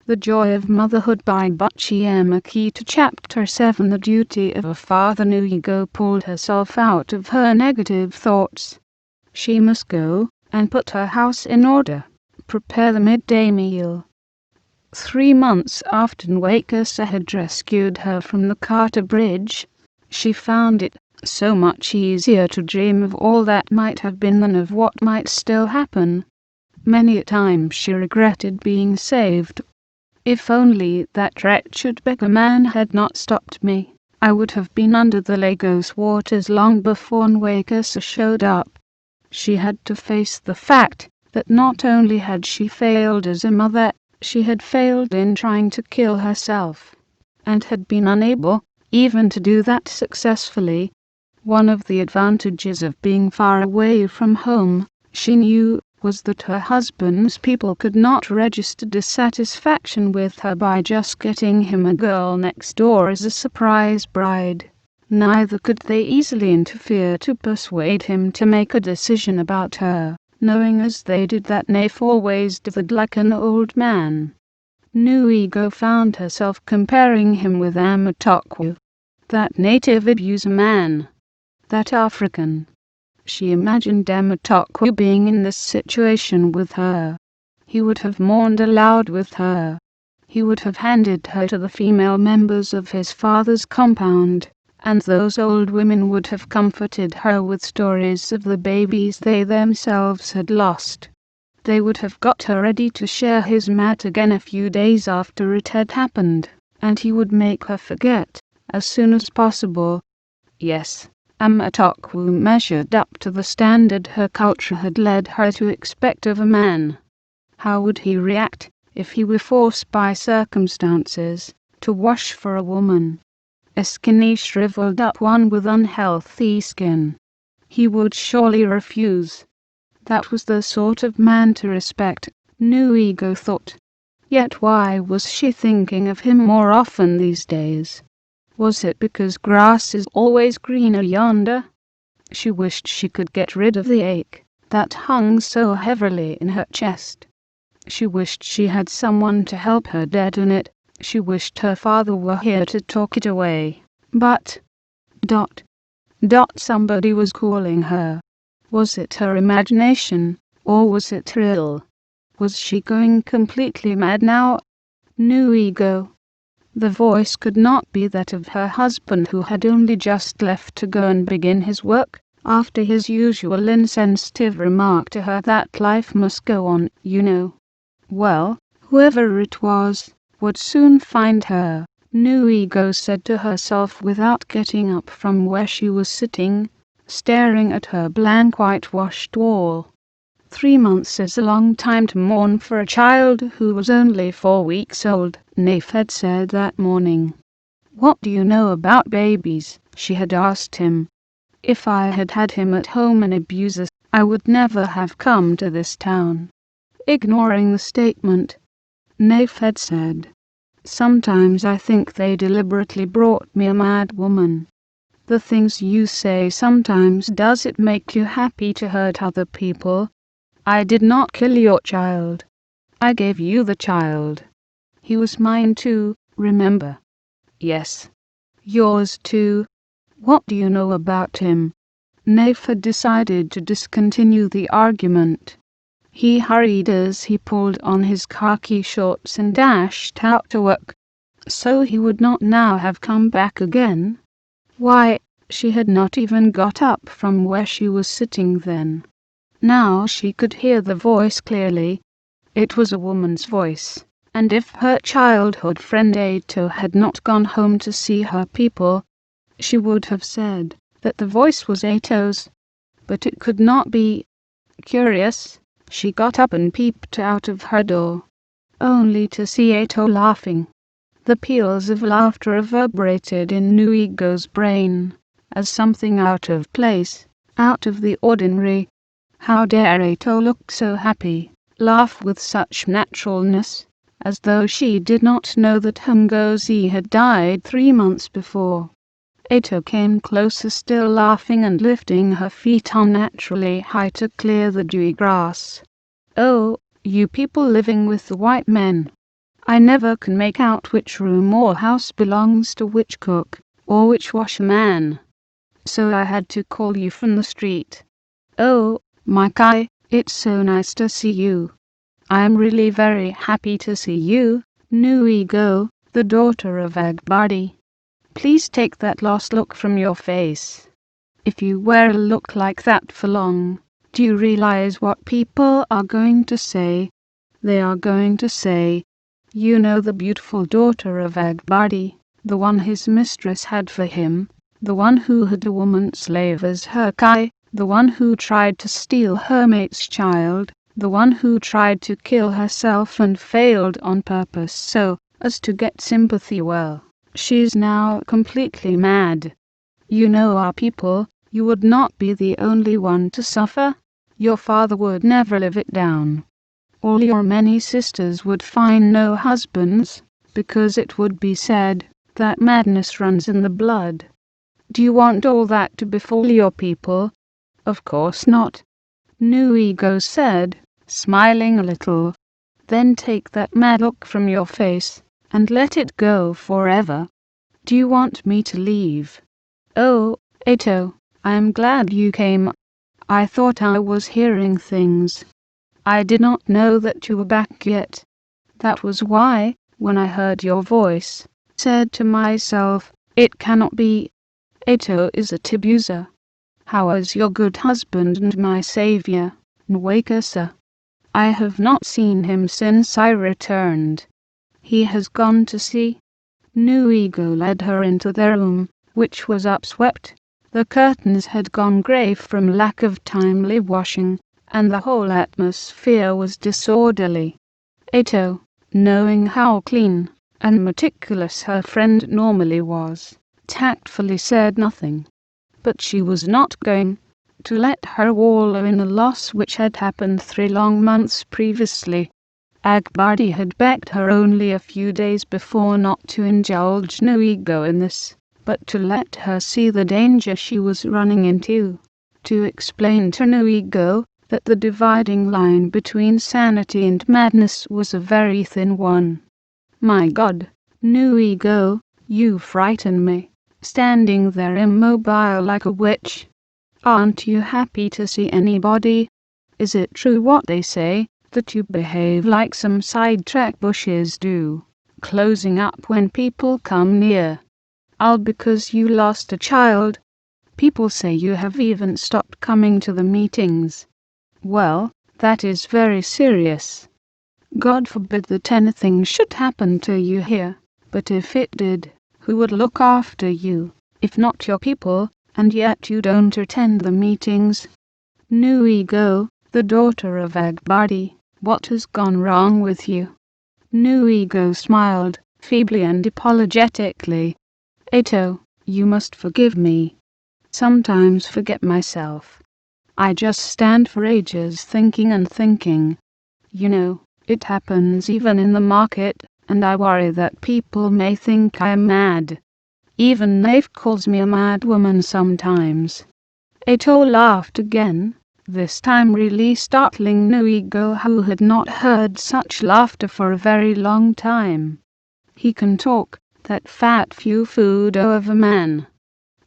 The Joy of Motherhood by Buchi Emecheta. Chapter 7. The duty of a father. Nuigo pulled herself out of her negative thoughts. She must go and put her house in order, prepare the midday meal. 3 months after Nwakasa had rescued her from the Carter Bridge, she found it so much easier to dream of all that might have been than of what might still happen. Many a time she regretted being saved. If only that wretched beggar man had not stopped me, I would have been under the Lagos waters long before Nwakasa showed up. She had to face the fact that not only had she failed as a mother, she had failed in trying to kill herself, and had been unable even to do that successfully. One of the advantages of being far away from home, she knew, was that her husband's people could not register dissatisfaction with her by just getting him a girl next door as a surprise bride. Neither could they easily interfere to persuade him to make a decision about her, knowing as they did that Naif always dithered like an old man. Nuigo found herself comparing him with Amatokwu, that native abuser man, that African. She imagined Amatokwu being in this situation with her. He would have mourned aloud with her. He would have handed her to the female members of his father's compound, and those old women would have comforted her with stories of the babies they themselves had lost. They would have got her ready to share his mat again a few days after it had happened, and he would make her forget as soon as possible. Yes, Amatokwu measured up to the standard her culture had led her to expect of a man. How would he react if he were forced by circumstances to wash for a woman? A skinny, shriveled up one with unhealthy skin. He would surely refuse. That was the sort of man to respect, Nuigo thought. Yet why was she thinking of him more often these days? Was it because grass is always greener yonder? She wished she could get rid of the ache that hung so heavily in her chest. She wished she had someone to help her deaden it. She wished her father were here to talk it away. But... somebody was calling her. Was it her imagination, or was it real? Was she going completely mad now? Nuigo. The voice could not be that of her husband, who had only just left to go and begin his work, after his usual insensitive remark to her that life must go on, you know. Well, whoever it was would soon find her, Nuigo said to herself without getting up from where she was sitting, staring at her blank whitewashed wall. 3 months is a long time to mourn for a child who was only 4 weeks old, Naif had said that morning. What do you know about babies? She had asked him. If I had had him at home an abuser, I would never have come to this town. Ignoring the statement, Naif had said, Sometimes I think they deliberately brought me a mad woman. The things you say sometimes, does it make you happy to hurt other people? I did not kill your child. I gave you the child. He was mine too, remember? Yes. Yours too. What do you know about him? Naif had decided to discontinue the argument. He hurried as he pulled on his khaki shorts and dashed out to work. So he would not now have come back again? Why, she had not even got up from where she was sitting then. Now she could hear the voice clearly. It was a woman's voice, and if her childhood friend Ato had not gone home to see her people, she would have said that the voice was Ato's. But it could not be. Curious, she got up and peeped out of her door, only to see Ato laughing. The peals of laughter reverberated in Nuigo's brain as something out of place, out of the ordinary. How dare Ato look so happy, laugh with such naturalness, as though she did not know that Ngozi had died 3 months before. Ato came closer still, laughing and lifting her feet unnaturally high to clear the dewy grass. Oh, you people living with the white men. I never can make out which room or house belongs to which cook, or which washerman. So I had to call you from the street. Oh, my Kai, it's so nice to see you. I'm really very happy to see you, Nuigo, the daughter of Agbadi. Please take that lost look from your face. If you wear a look like that for long, do you realize what people are going to say? They are going to say, you know, the beautiful daughter of Agbadi, the one his mistress had for him, the one who had a woman slave as her Kai, the one who tried to steal her mate's child, the one who tried to kill herself and failed on purpose so as to get sympathy. Well, she's now completely mad. You know our people, you would not be the only one to suffer. Your father would never live it down. All your many sisters would find no husbands, because it would be said that madness runs in the blood. Do you want all that to befall your people? Of course not, Nuigo said, smiling a little. Then take that mad look from your face, and let it go forever. Do you want me to leave? Oh, Ato, I am glad you came. I thought I was hearing things. I did not know that you were back yet. That was why, when I heard your voice, said to myself, it cannot be. Ato is a Tibuza. How is your good husband and my saviour, Nwakasa? I have not seen him since I returned. He has gone to sea. Nuigo led her into their room, which was upswept. The curtains had gone grey from lack of timely washing, and the whole atmosphere was disorderly. Ato, knowing how clean and meticulous her friend normally was, tactfully said nothing. But she was not going to let her wallow in a loss which had happened 3 long months previously. Agbadi had begged her only a few days before not to indulge Nuigo in this, but to let her see the danger she was running into, to explain to Nuigo that the dividing line between sanity and madness was a very thin one. My God, Nuigo, you frighten me, standing there immobile like a witch. Aren't you happy to see anybody? Is it true what they say, that you behave like some sidetrack bushes do, closing up when people come near? All because you lost a child. People say you have even stopped coming to the meetings. Well, that is very serious. God forbid that anything should happen to you here, but if it did, who would look after you, if not your people, and yet you don't attend the meetings? Nuigo, the daughter of Agbadi, what has gone wrong with you? Nuigo smiled, feebly and apologetically. Ato, you must forgive me. Sometimes forget myself. I just stand for ages thinking and thinking. You know, it happens even in the market, and I worry that people may think I am mad. Even Naif calls me a mad woman sometimes. Ato laughed again, this time really startling Nuigo, who had not heard such laughter for a very long time. He can talk, that fat fufudo of a man.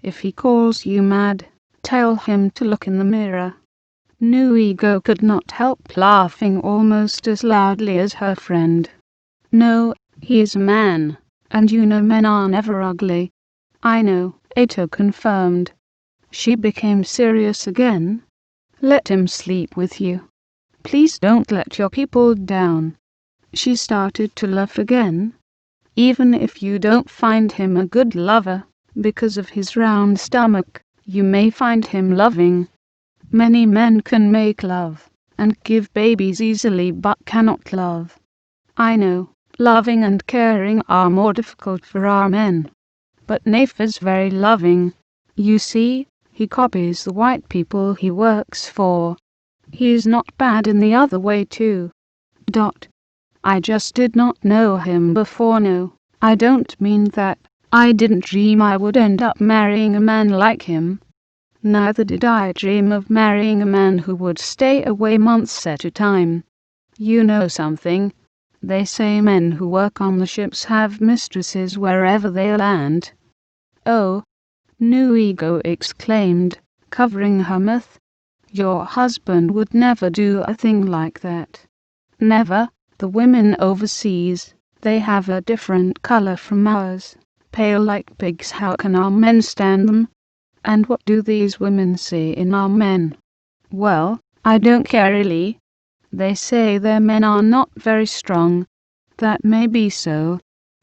If he calls you mad, tell him to look in the mirror. Nuigo could not help laughing almost as loudly as her friend. No, he is a man, and you know men are never ugly. I know, Ato confirmed. She became serious again. Let him sleep with you. Please don't let your people down. She started to laugh again. Even if you don't find him a good lover, because of his round stomach, you may find him loving. Many men can make love and give babies easily but cannot love. I know, loving and caring are more difficult for our men. But Naif is very loving. You see, he copies the white people he works for. He is not bad in the other way too. I just did not know him before. No, I don't mean that. I didn't dream I would end up marrying a man like him. Neither did I dream of marrying a man who would stay away months at a time. You know something? They say men who work on the ships have mistresses wherever they land. Oh, New Ego exclaimed, covering her mouth. Your husband would never do a thing like that. Never. The women overseas, they have a different color from ours, pale like pigs. How can our men stand them? And what do these women see in our men? Well, I don't care really. They say their men are not very strong. That may be so.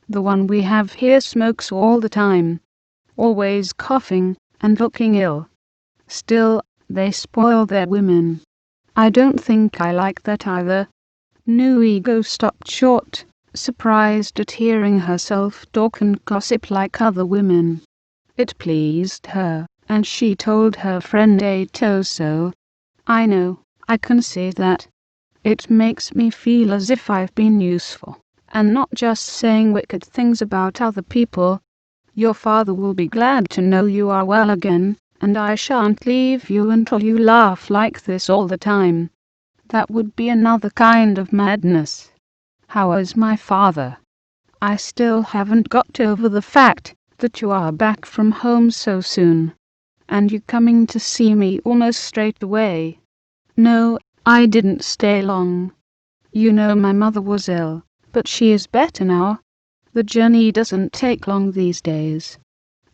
The one we have here smokes all the time, always coughing and looking ill. Still, they spoil their women. I don't think I like that either. New Ego stopped short, surprised at hearing herself talk and gossip like other women. It pleased her, and she told her friend Ato so. I know, I can see that. It makes me feel as if I've been useful, and not just saying wicked things about other people. Your father will be glad to know you are well again, and I shan't leave you until you laugh like this all the time. That would be another kind of madness. How is my father? I still haven't got over the fact that you are back from home so soon, and you coming to see me almost straight away. No, I didn't stay long. You know my mother was ill, but she is better now. The journey doesn't take long these days.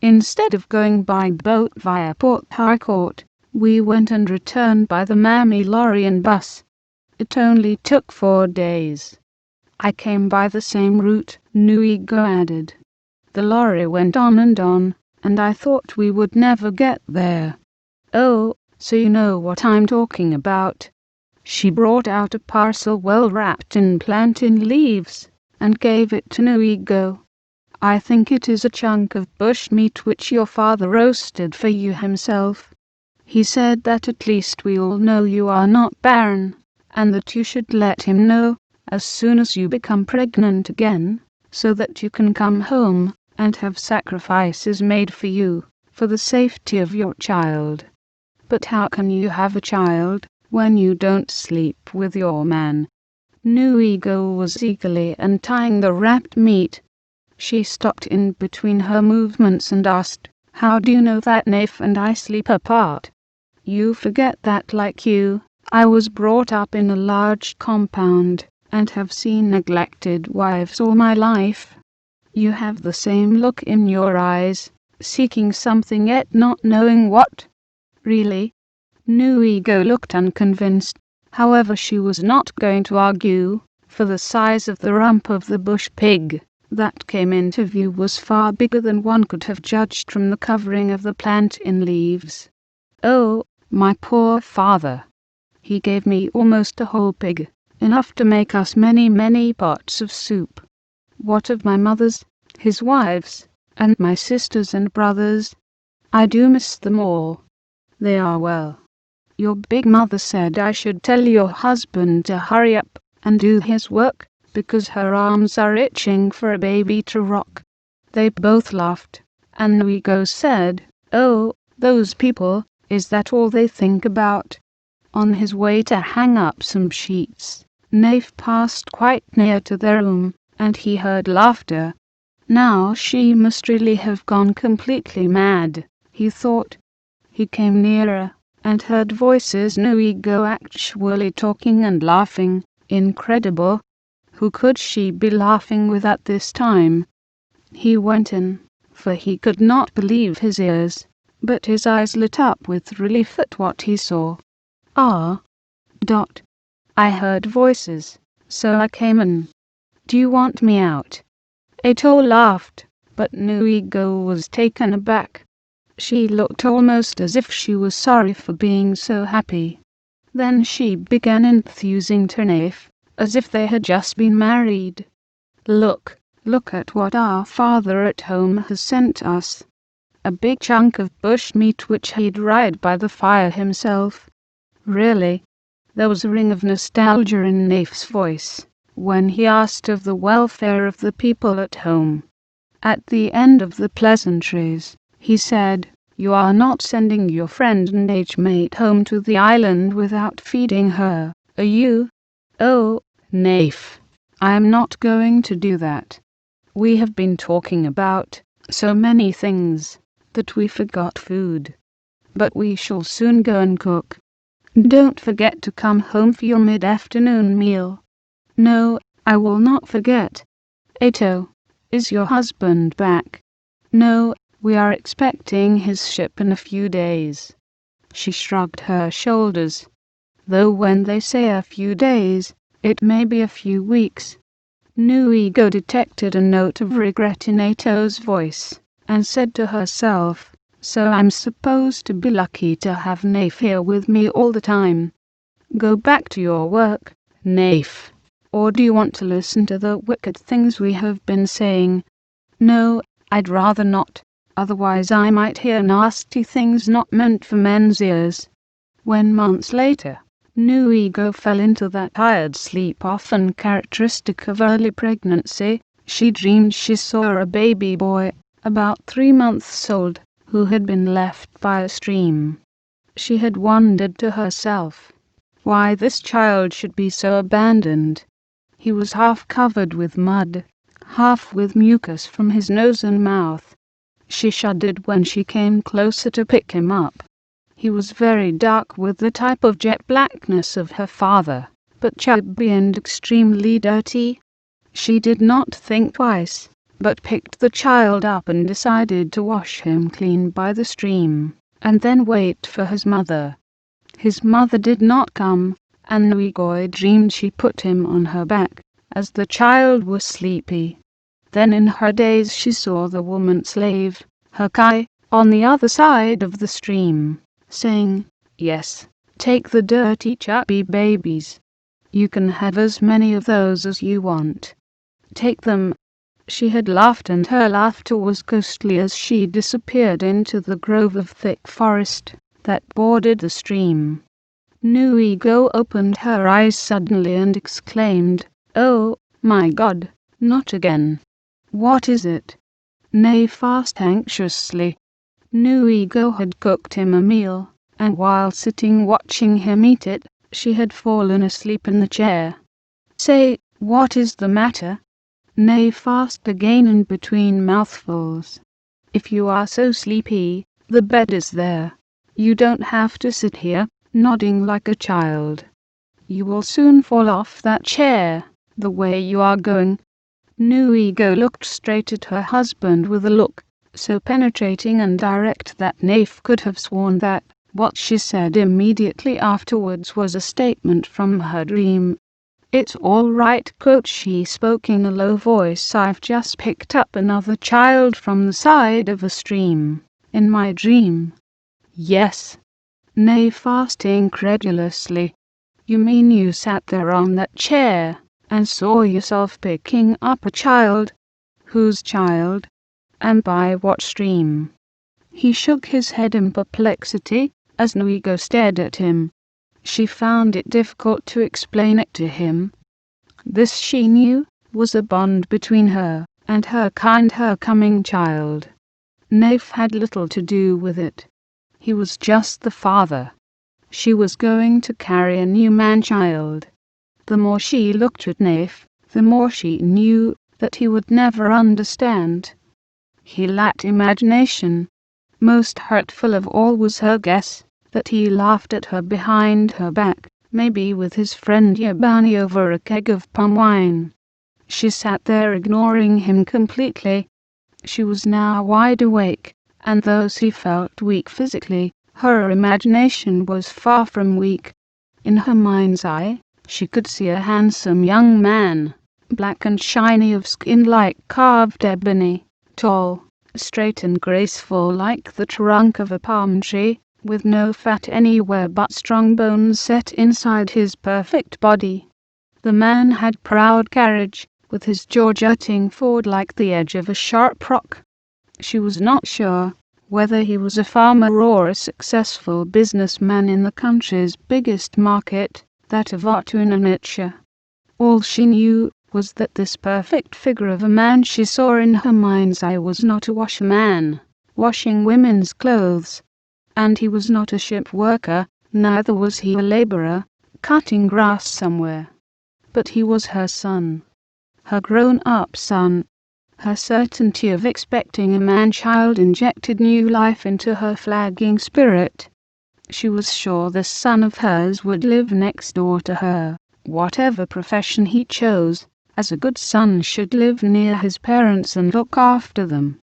Instead of going by boat via Port Harcourt, we went and returned by the Mammy lorry and bus. It only took 4 days. I came by the same route, New Ego added. The lorry went on, and I thought we would never get there. Oh, so you know what I'm talking about. She brought out a parcel well wrapped in plantain leaves, and gave it to New Ego. I think it is a chunk of bush meat which your father roasted for you himself. He said that at least we all know you are not barren, and that you should let him know as soon as you become pregnant again, so that you can come home and have sacrifices made for you, for the safety of your child. But how can you have a child when you don't sleep with your man? New Ego was eagerly untying the wrapped meat. She stopped in between her movements and asked, How do you know that Naif and I sleep apart? You forget that, like you, I was brought up in a large compound, and have seen neglected wives all my life. You have the same look in your eyes, seeking something yet not knowing what. Really? New Ego looked unconvinced. However, she was not going to argue, for the size of the rump of the bush pig that came into view was far bigger than one could have judged from the covering of the plantain leaves. Oh, my poor father! He gave me almost a whole pig, enough to make us many, many pots of soup. What of my mother's, his wives, and my sisters and brothers? I do miss them all. They are well. Your big mother said I should tell your husband to hurry up and do his work, because her arms are itching for a baby to rock. They both laughed, and Nuigo said, Oh, those people, is that all they think about? On his way to hang up some sheets, Naif passed quite near to their room, and he heard laughter. Now she must really have gone completely mad, he thought. He came nearer, and heard voices. No Ego actually talking and laughing. Incredible. Who could she be laughing with at this time? He went in, for he could not believe his ears, but his eyes lit up with relief at what he saw. Ah. I heard voices, so I came in. Do you want me out? Ato laughed, but New Ego was taken aback. She looked almost as if she was sorry for being so happy. Then she began enthusing Naif, as if they had just been married. Look at what our father at home has sent us. A big chunk of bush meat which he dried by the fire himself. Really? There was a ring of nostalgia in Naif's voice when he asked of the welfare of the people at home. At the end of the pleasantries, he said, You are not sending your friend and age-mate home to the island without feeding her, are you? Oh, Naif, I am not going to do that. We have been talking about so many things that we forgot food. But we shall soon go and cook. Don't forget to come home for your mid-afternoon meal. No, I will not forget. Ato, is your husband back? No, we are expecting his ship in a few days. She shrugged her shoulders. Though when they say a few days, it may be a few weeks. Nuigo detected a note of regret in Ato's voice, and said to herself, so I'm supposed to be lucky to have Naif here with me all the time. Go back to your work, Naif. Or do you want to listen to the wicked things we have been saying? No, I'd rather not, otherwise I might hear nasty things not meant for men's ears. When months later, Nuigo fell into that tired sleep often characteristic of early pregnancy, she dreamed she saw a baby boy, about 3 months old, who had been left by a stream. She had wondered to herself why this child should be so abandoned. He was half covered with mud, half with mucus from his nose and mouth. She shuddered when she came closer to pick him up. He was very dark with the type of jet blackness of her father, but chubby and extremely dirty. She did not think twice, but picked the child up and decided to wash him clean by the stream, and then wait for his mother. His mother did not come, and Nuigo dreamed she put him on her back, as the child was sleepy. Then in her daze she saw the woman slave, her Kai, on the other side of the stream, saying, yes, take the dirty chubby babies. You can have as many of those as you want. Take them. She had laughed, and her laughter was ghostly as she disappeared into the grove of thick forest that bordered the stream. Nuigo opened her eyes suddenly and exclaimed, oh, my God, not again. What is it? Naif asked anxiously. Nuigo had cooked him a meal, and while sitting watching him eat it, she had fallen asleep in the chair. Say, what is the matter? Naif asked again in between mouthfuls. If you are so sleepy, the bed is there. You don't have to sit here, nodding like a child. You will soon fall off that chair, the way you are going. Nuigo looked straight at her husband with a look so penetrating and direct that Naif could have sworn that what she said immediately afterwards was a statement from her dream. It's all right, quote she, spoke in a low voice. I've just picked up another child from the side of a stream, in my dream. Yes. Naif asked incredulously. You mean you sat there on that chair, and saw yourself picking up a child? Whose child? And by what stream? He shook his head in perplexity, as Nuigo stared at him. She found it difficult to explain it to him. This, she knew, was a bond between her and her coming child. Naif had little to do with it. He was just the father. She was going to carry a new man-child. The more she looked at Naif, the more she knew that he would never understand. He lacked imagination. Most hurtful of all was her guess that he laughed at her behind her back, maybe with his friend Yabani over a keg of palm wine. She sat there ignoring him completely. She was now wide awake, and though she felt weak physically, her imagination was far from weak. In her mind's eye, she could see a handsome young man, black and shiny of skin like carved ebony, tall, straight and graceful like the trunk of a palm tree, with no fat anywhere but strong bones set inside his perfect body. The man had proud carriage, with his jaw jutting forward like the edge of a sharp rock. She was not sure whether he was a farmer or a successful businessman in the country's biggest market, that of Ottunanitsha. All she knew was that this perfect figure of a man she saw in her mind's eye was not a washerman, washing women's clothes. And he was not a ship worker, neither was he a labourer, cutting grass somewhere. But he was her son. her grown-up son. Her certainty of expecting a man-child injected new life into her flagging spirit. She was sure this son of hers would live next door to her, whatever profession he chose, as a good son should live near his parents and look after them.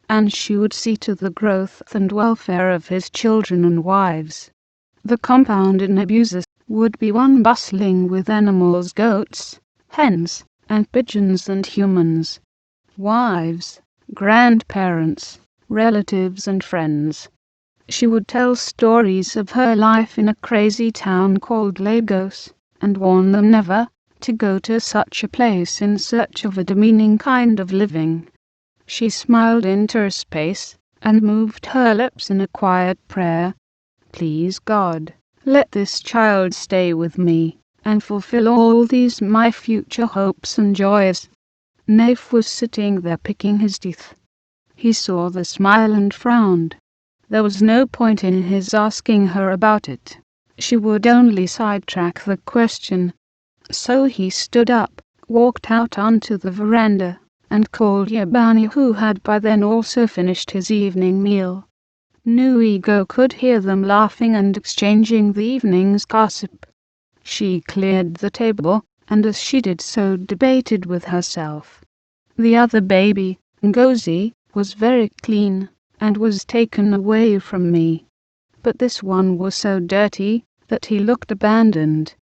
And she would see to the growth and welfare of his children and wives. The compound in Abuses would be one bustling with animals, goats, hens, and pigeons and humans, wives, grandparents, relatives and friends. She would tell stories of her life in a crazy town called Lagos, and warn them never to go to such a place in search of a demeaning kind of living. She smiled into space and moved her lips in a quiet prayer. Please God, let this child stay with me and fulfill all these my future hopes and joys. Naif was sitting there picking his teeth. He saw the smile and frowned. There was no point in his asking her about it. She would only sidetrack the question. So he stood up, walked out onto the veranda, and called Yabani, who had by then also finished his evening meal. Nuigo could hear them laughing and exchanging the evening's gossip. She cleared the table, and as she did so debated with herself. The other baby, Ngozi, was very clean, and was taken away from me. But this one was so dirty that he looked abandoned.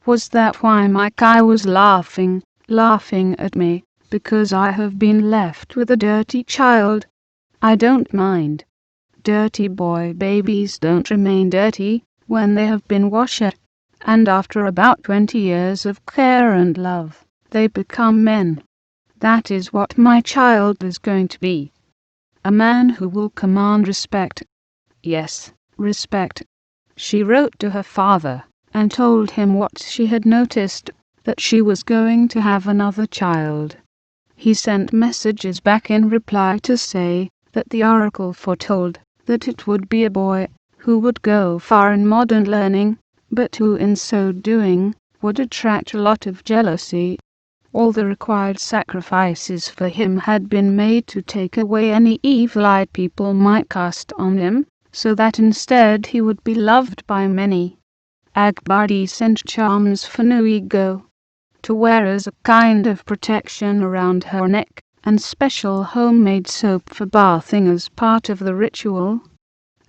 Was that why my Kai was laughing at me, because I have been left with a dirty child? I don't mind. Dirty boy babies don't remain dirty when they have been washed, and after about 20 years of care and love, they become men. That is what my child is going to be. A man who will command respect. Yes, respect. She wrote to her father and told him what she had noticed, that she was going to have another child. He sent messages back in reply to say that the oracle foretold that it would be a boy who would go far in modern learning, but who in so doing would attract a lot of jealousy. All the required sacrifices for him had been made to take away any evil eye people might cast on him, so that instead he would be loved by many. Agbadi sent charms for Nuigo to wear as a kind of protection around her neck, and special homemade soap for bathing as part of the ritual.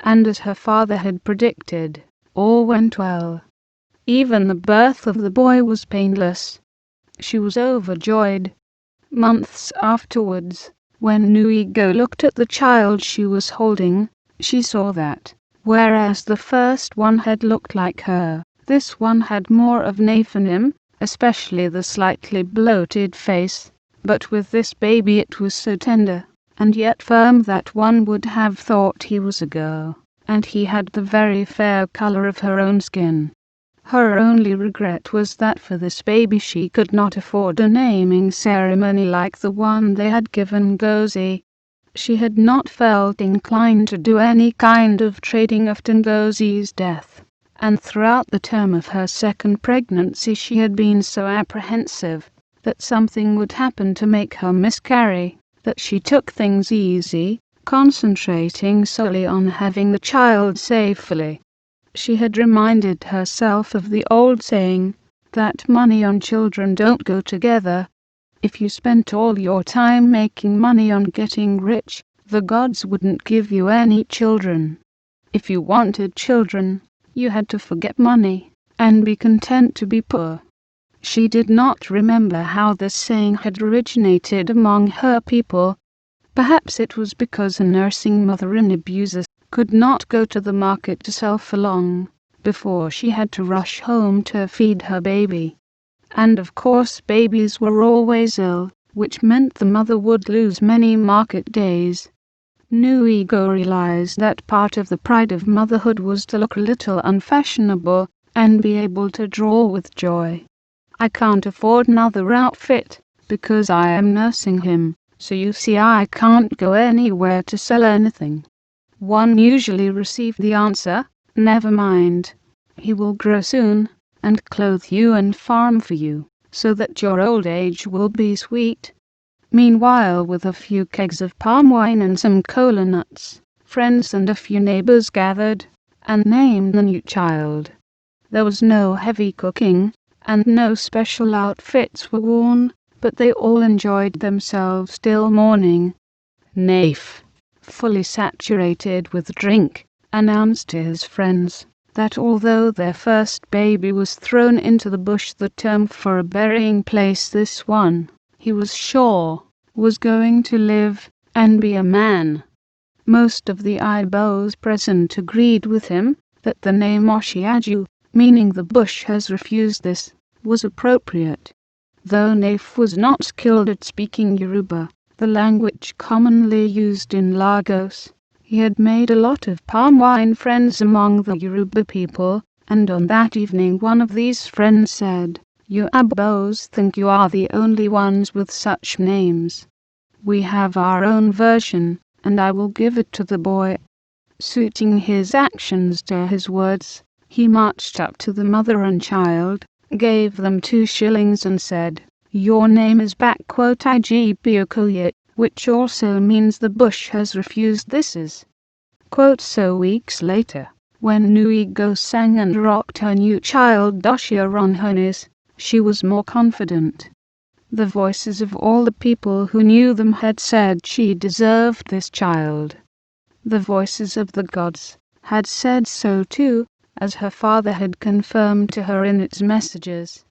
And as her father had predicted, all went well. Even the birth of the boy was painless. She was overjoyed. Months afterwards, when Nuigo looked at the child she was holding, she saw that, whereas the first one had looked like her, this one had more of Naif in him, especially the slightly bloated face. But with this baby it was so tender, and yet firm, that one would have thought he was a girl, and he had the very fair color of her own skin. Her only regret was that for this baby she could not afford a naming ceremony like the one they had given Ngozi. She had not felt inclined to do any kind of trading after Ngozi's death, and throughout the term of her second pregnancy she had been so apprehensive that something would happen to make her miscarry, that she took things easy, concentrating solely on having the child safely. She had reminded herself of the old saying that money on children don't go together. If you spent all your time making money on getting rich, the gods wouldn't give you any children. If you wanted children, you had to forget money and be content to be poor. She did not remember how this saying had originated among her people. Perhaps it was because a nursing mother in Abuses could not go to the market to sell for long before she had to rush home to feed her baby. And of course babies were always ill, which meant the mother would lose many market days. Nuigo realized that part of the pride of motherhood was to look a little unfashionable and be able to draw with joy. I can't afford another outfit because I am nursing him, so you see I can't go anywhere to sell anything. One usually received the answer, never mind. He will grow soon and clothe you and farm for you. so that your old age will be sweet. Meanwhile, with a few kegs of palm wine and some cola nuts, friends and a few neighbors gathered, and named the new child. There was no heavy cooking, and no special outfits were worn, but they all enjoyed themselves till morning. Naif, fully saturated with drink, announced to his friends that although their first baby was thrown into the bush, the term for a burying place, this one, he was sure, was going to live and be a man. Most of the Ibos present agreed with him that the name Oshiaju, meaning the bush has refused this, was appropriate. Though Naif was not skilled at speaking Yoruba, the language commonly used in Lagos, he had made a lot of palm wine friends among the Yoruba people, and on that evening one of these friends said, "You Abos think you are the only ones with such names. We have our own version, and I will give it to the boy." Suiting his actions to his words, he marched up to the mother and child, gave them 2 shillings and said, "Your name is Igbokoye, which also means the bush has refused this is." So weeks later, when Nuigo sang and rocked her new child Doshia on her knees, she was more confident. The voices of all the people who knew them had said she deserved this child. The voices of the gods had said so too, as her father had confirmed to her in its messages.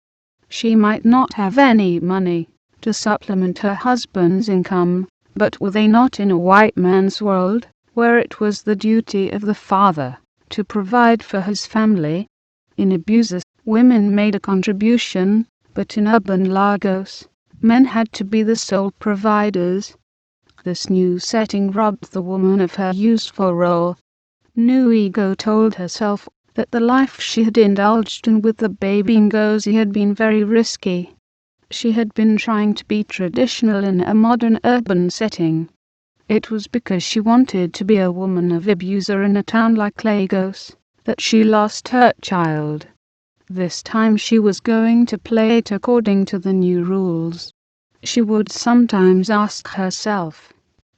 She might not have any money to supplement her husband's income, but were they not in a white man's world, where it was the duty of the father to provide for his family? In Abuses, women made a contribution, but in urban Lagos, men had to be the sole providers. This new setting robbed the woman of her useful role. Nuigo told herself that the life she had indulged in with the baby Ngozi had been very risky. She had been trying to be traditional in a modern urban setting. It was because she wanted to be a woman of Abuser in a town like Lagos that she lost her child. This time she was going to play it according to the new rules. She would sometimes ask herself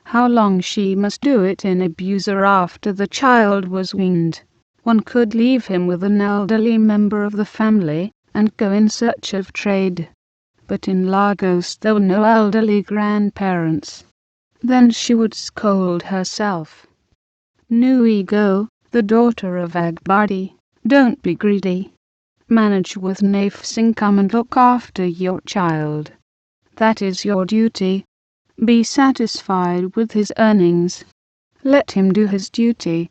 how long she must do it in Abuser after the child was weaned. One could leave him with an elderly member of the family and go in search of trade. But in Lagos there were no elderly grandparents. Then she would scold herself. Nuigo, the daughter of Agbadi, don't be greedy. Manage with Naif's income and look after your child. That is your duty. Be satisfied with his earnings. Let him do his duty,